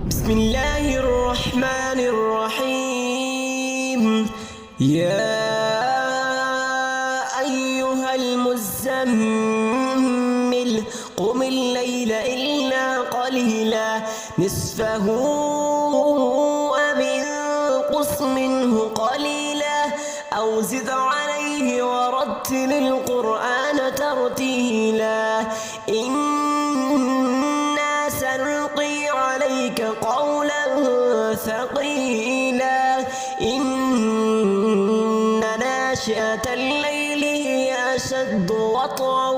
بسم الله الرحمن الرحيم. يا أيها المزمل قم الليل إلا قليلا نصفه أو انقص منه قليلا أو زد عليه ورتل القرآن ترتيلا إنا سنلقي عليك قولا ثقيلا إن ناشئة الليل هي أشد وطئا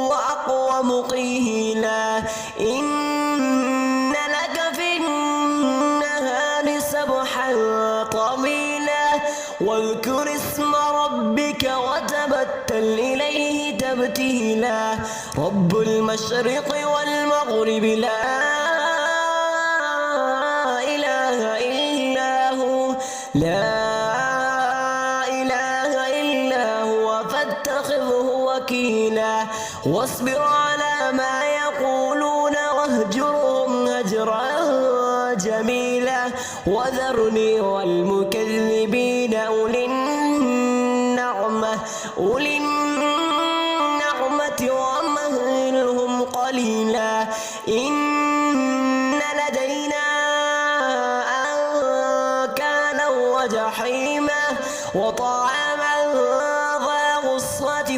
وأقوم قيلا إن لك في النهار سبحا طويلا واذكر اسم ربك وتبتل إليه تبتيلا رب المشرق والمغرب لا إله إلا هو فاتخذه وكيلا واصبر على ما يقولون واهجرهم هجرا جميلا وذرني والمكذبين أولي النعمة ومهلهم قليلا إن لدينا أنكالا وجحيما وطعاما ذا غصة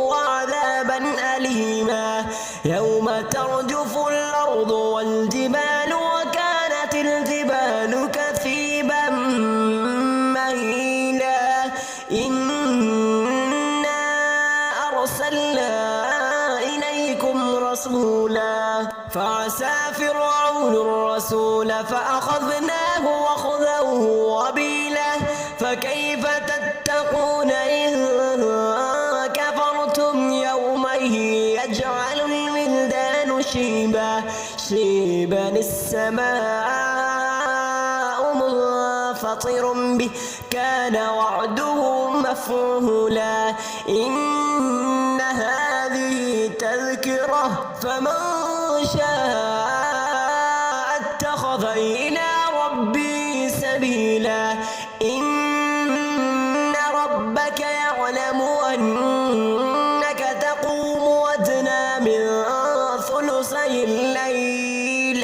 وعذابا أليما يوم ترجف الأرض والجبال وكانت الجبال كثيبا مهيلا إنا أرسلنا إليكم رسولا فعسى فرعون الرسول فأخذناه وأخذه وبيلا فكيف تتقون إن كفرتم يوما يجعل الولدان شيبا السماء منفطر به كان وعده مفعولا إن هذه تذكرة فمن شاء اتخذ إلى ربه سبيلا إن ربك يعلم أنك تقوم أدنى من ثلثي الليل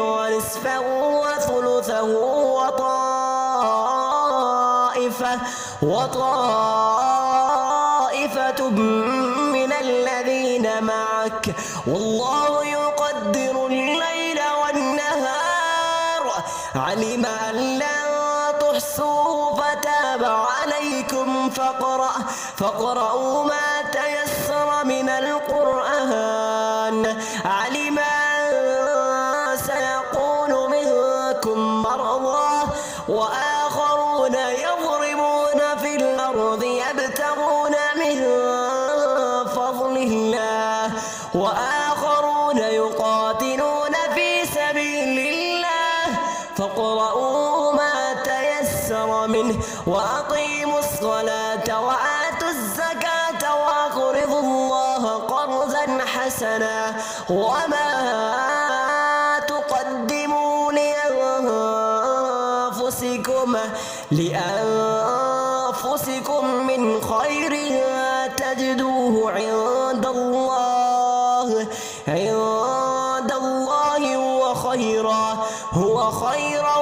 ونصفه وثلثه وطائفة من الذين معك والله يقدر الليل والنهار علم أن لن تحصوا فتاب عليكم فاقرؤوا ما تيسر من القرآن علم أن سيكون منكم مرضى وآخرون يضربون في الأرض يبتغون من فضل الله وآخرون يقاتلون في سبيل الله فاقرؤوا ما تيسر منه وأقيموا الصلاة وآتوا الزكاة وأقرضوا الله قرضا حسنا وما تقدموا لأنفسكم من خير تجدوه عند الله هو خيرا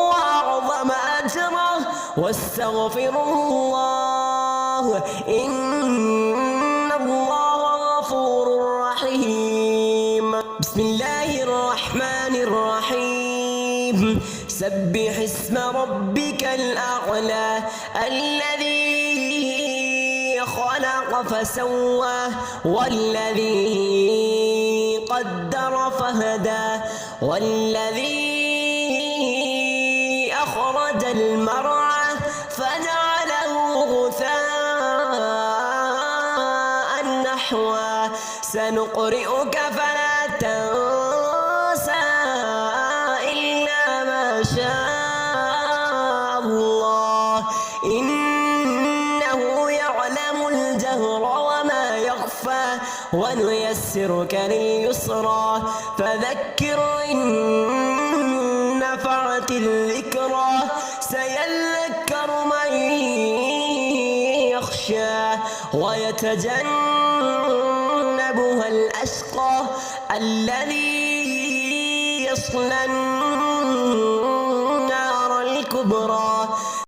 وأعظم أجرا واستغفروا الله إن الله غفور رحيم. بسم الله الرحمن الرحيم. سبح اسم ربك الأعلى الذي خلق فسوى والذي قدر فهدى والذي أخرج المرعى فجعله غثاء نحوا سنقرئك فلا تنسى إلا ما شاء الله إنه يعلم الجهر ونيسرك لليسرى فذكر إن نفعت الذكرى سيذكر من يخشى ويتجنبها الأشقى الذي يصلى